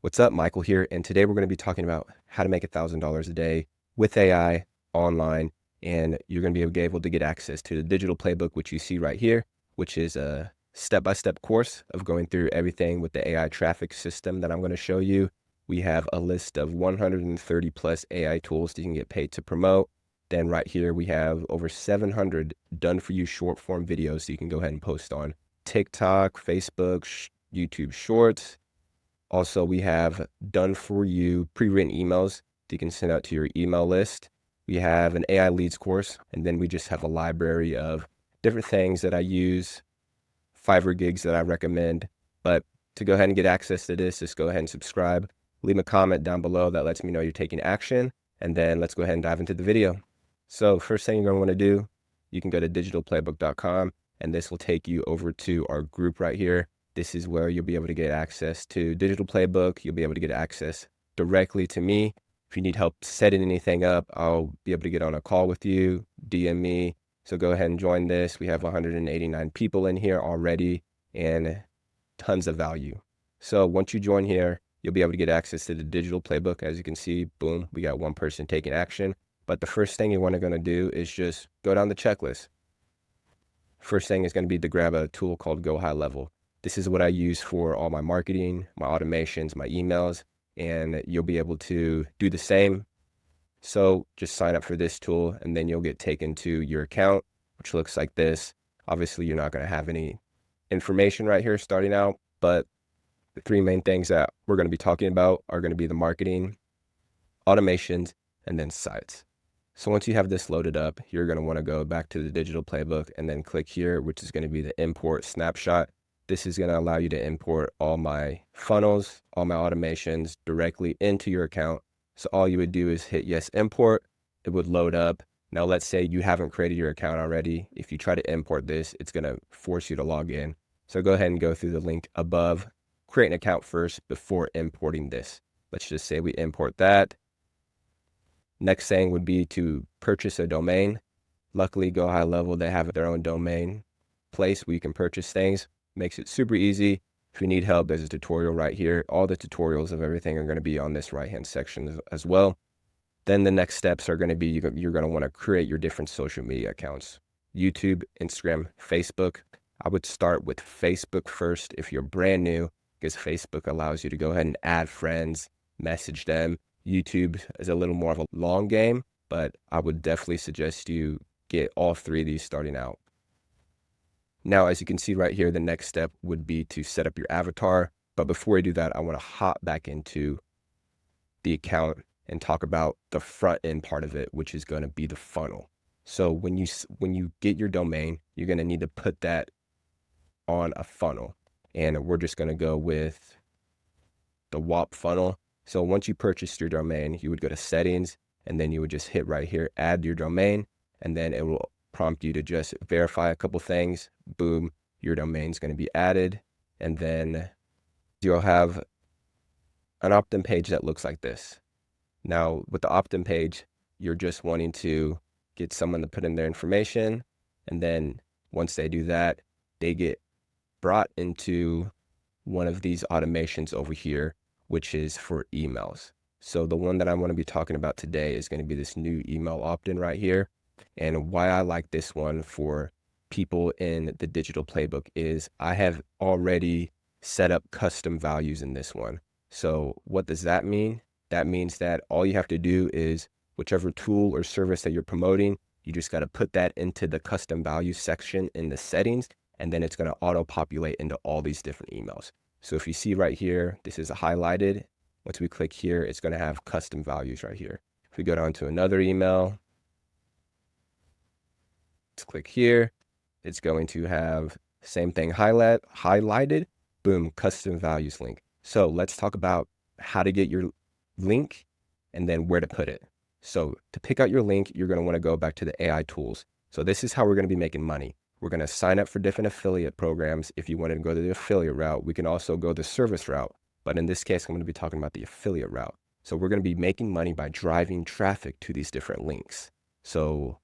What's up, Michael here, and today we're going to be talking about how to make $1,000 a day with AI online, and you're going to be able to get access to the digital playbook, which you see right here, which is a step-by-step course of going through everything with the AI traffic system that I'm going to show you. We have a list of 130 plus AI tools that you can get paid to promote. Then right here, we have over 700 done-for-you short-form videos so you can go ahead and post on TikTok, Facebook, YouTube Shorts. Also, we have done for you pre-written emails that you can send out to your email list. We have an AI leads course, and then we just have a library of different things that I use, Fiverr gigs that I recommend. But to go ahead and get access to this, just go ahead and subscribe. Leave a comment down below that lets me know you're taking action. And then let's go ahead and dive into the video. So first thing you're going to want to do, you can go to digitalplaybook.com, and this will take you over to our group right here. This is where you'll be able to get access to Digital Playbook. You'll be able to get access directly to me. If you need help setting anything up, I'll be able to get on a call with you, DM me. So go ahead and join this. We have 189 people in here already and tons of value. So once you join here, you'll be able to get access to the Digital Playbook. As you can see, boom, we got one person taking action. But the first thing you're going to do is just go down the checklist. First thing is going to be to grab a tool called Go High Level. This is what I use for all my marketing, my automations, my emails, and you'll be able to do the same. So just sign up for this tool and then you'll get taken to your account, which looks like this. Obviously, you're not going to have any information right here starting out, but the three main things that we're going to be talking about are going to be the marketing, automations, and then sites. So once you have this loaded up, you're going to want to go back to the Digital Playbook and then click here, which is going to be the import snapshot. This is going to allow you to import all my funnels, all my automations directly into your account. So all you would do is hit yes, import. It would load up. Now, let's say you haven't created your account already. If you try to import this, it's going to force you to log in. So go ahead and go through the link above, create an account first before importing this. Let's just say we import that. Next thing would be to purchase a domain. Luckily, Go High Level, they have their own domain place where you can purchase things. Makes it super easy. If you need help, there's a tutorial right here. All the tutorials of everything are going to be on this right-hand section as well. Then the next steps are going to be you're going to want to create your different social media accounts. YouTube, Instagram, Facebook. I would start with Facebook first if you're brand new, because Facebook allows you to go ahead and add friends, message them. YouTube is a little more of a long game, but I would definitely suggest you get all three of these starting out. Now, as you can see right here, the next step would be to set up your avatar. But before I do that, I want to hop back into the account and talk about the front end part of it, which is going to be the funnel. So when you get your domain, you're going to need to put that on a funnel. And we're just going to go with the WAP funnel. So once you purchased your domain, you would go to settings, and then you would just hit right here, add your domain, and then it will prompt you to just verify a couple things. Boom, your domain is going to be added. And then you'll have an opt-in page that looks like this. Now, with the opt-in page, you're just wanting to get someone to put in their information. And then once they do that, they get brought into one of these automations over here, which is for emails. So the one that I want to be talking about today is going to be this new email opt-in right here. And why I like this one for people in the Digital Playbook is I have already set up custom values in this one. So what does that mean? That means that all you have to do is whichever tool or service that you're promoting, you just got to put that into the custom value section in the settings, and then it's going to auto populate into all these different emails. So if you see right here, this is highlighted. Once we click here, it's going to have custom values right here. If we go down to another email, let's click here. It's going to have same thing highlighted, boom, custom values link. So let's talk about how to get your link and then where to put it. So to pick out your link, you're going to want to go back to the AI tools. So this is how we're going to be making money. We're going to sign up for different affiliate programs. If you wanted to go the affiliate route, we can also go the service route. But in this case, I'm going to be talking about the affiliate route. So we're going to be making money by driving traffic to these different links. So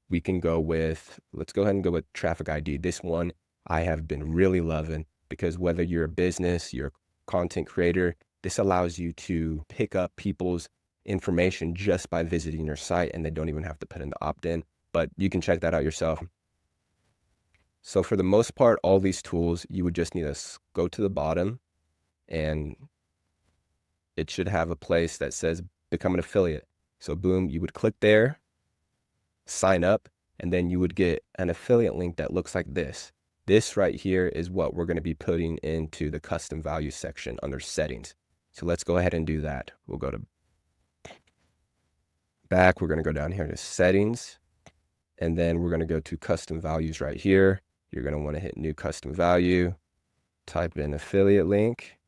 we can go with, let's go ahead and go with traffic ID. This one I have been really loving because whether you're a business, you're a content creator, This allows you to pick up people's information just by visiting your site, and they don't even have to put in the opt-in, but you can check that out yourself. So for the most part, all these tools, you would just need to go to the bottom, and it should have a place that says become an affiliate. So boom, you would click there, sign up, and then you would get an affiliate link that looks like this. This right here is what we're going to be putting into the custom value section under settings. So let's go ahead and do that. We'll go to back. We're going to go down here to settings, and then we're going to go to custom values right here. You're going to want to hit new custom value, type in affiliate link,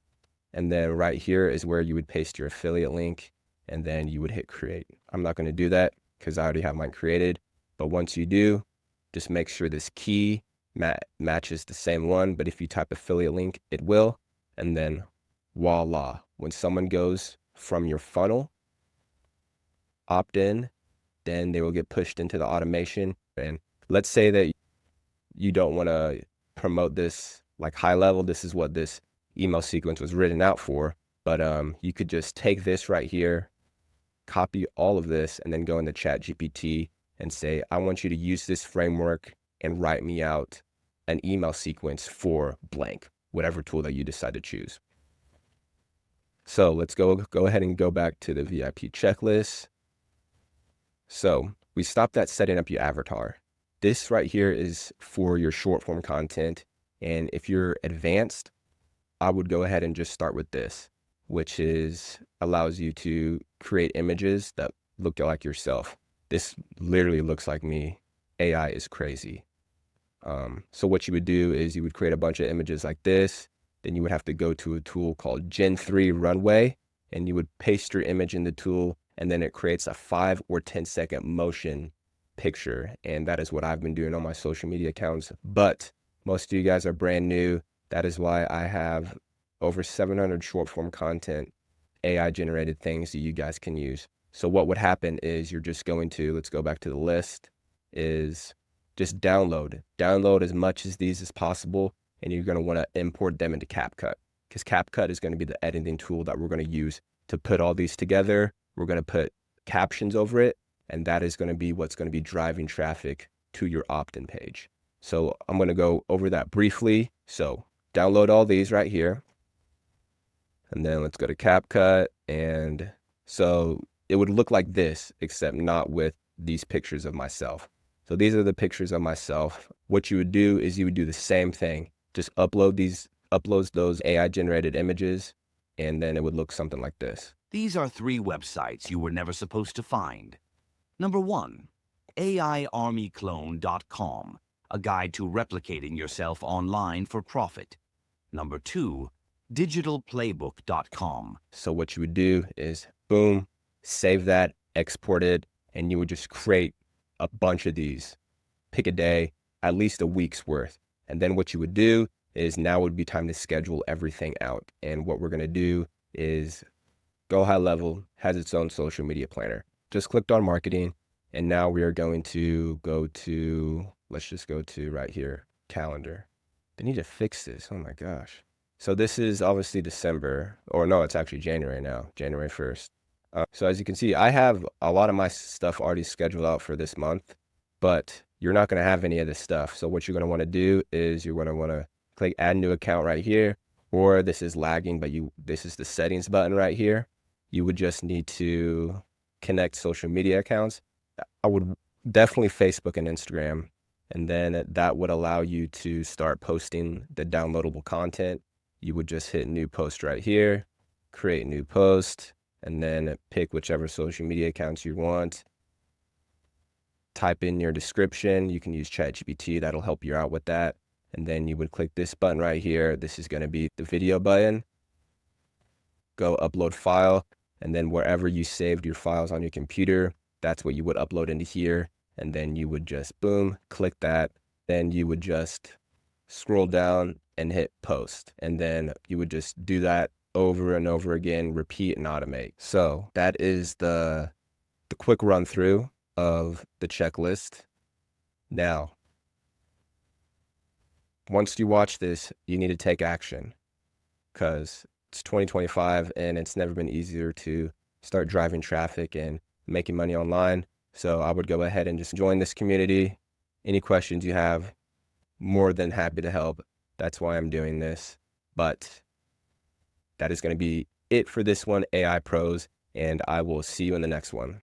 and then right here is where you would paste your affiliate link, and then you would hit create. I'm not going to do that because I already have mine created, but once you do, just make sure this key matches the same one. But if you type affiliate link, it will, and then voila, when someone goes from your funnel opt in, then they will get pushed into the automation. And let's say that you don't want to promote this like high level. This is what this email sequence was written out for, but you could just take this right here, copy all of this, and then go into ChatGPT and say, I want you to use this framework and write me out an email sequence for blank, whatever tool that you decide to choose. So let's go ahead and go back to the VIP checklist. So we stopped at setting up your avatar. This right here is for your short form content. And if you're advanced, I would go ahead and just start with this, which allows you to create images that look like yourself. This literally looks like me. AI is crazy. So what you would do is you would create a bunch of images like this. Then you would have to go to a tool called Gen 3 Runway, and you would paste your image in the tool, and then it creates a 5 or 10-second motion picture. And that is what I've been doing on my social media accounts. But most of you guys are brand new. That is why I have over 700 short form content, AI generated things that you guys can use. So what would happen is you're just going to, let's go back to the list, is just download as much of these as possible. And you're going to want to import them into CapCut, because CapCut is going to be the editing tool that we're going to use to put all these together. We're going to put captions over it, and that is going to be what's going to be driving traffic to your opt-in page. So I'm going to go over that briefly. So download all these right here, and then let's go to CapCut. And so it would look like this, except not with these pictures of myself. So these are the pictures of myself. What you would do is you would do the same thing. Just upload those AI generated images, and then it would look something like this. These are 3 websites you were never supposed to find. Number 1, AIArmyClone.com, a guide to replicating yourself online for profit. Number 2, DigitalPlaybook.com. So what you would do is, boom, save that, export it, and you would just create a bunch of these. Pick a day, at least a week's worth. And then what you would do is now would be time to schedule everything out. And what we're going to do is Go High Level has its own social media planner. Just clicked on marketing, and now we are going to go to, let's just go to right here, calendar. They need to fix this. Oh my gosh. So this is obviously December, or no, it's actually January now, January 1st. So as you can see, I have a lot of my stuff already scheduled out for this month, but you're not going to have any of this stuff. So what you're going to want to do is you're going to want to click add new account right here, or this is lagging, but this is the settings button right here. You would just need to connect social media accounts. I would definitely Facebook and Instagram, and then that would allow you to start posting the downloadable content. You would just hit new post right here, create new post, and then pick whichever social media accounts you want. Type in your description. You can use ChatGPT. That'll help you out with that. And then you would click this button right here. This is going to be the video button. Go upload file. And then wherever you saved your files on your computer, that's what you would upload into here. And then you would just, boom, click that. Then you would just scroll down and hit post. And then you would just do that over and over again, repeat and automate. So that is the quick run through of the checklist. Now, once you watch this, you need to take action, because It's 2025 and it's never been easier to start driving traffic and making money online. So I would go ahead and just join this community. Any questions you have, more than happy to help. That's why I'm doing this. But that is going to be it for this one, AI Pros, and I will see you in the next one.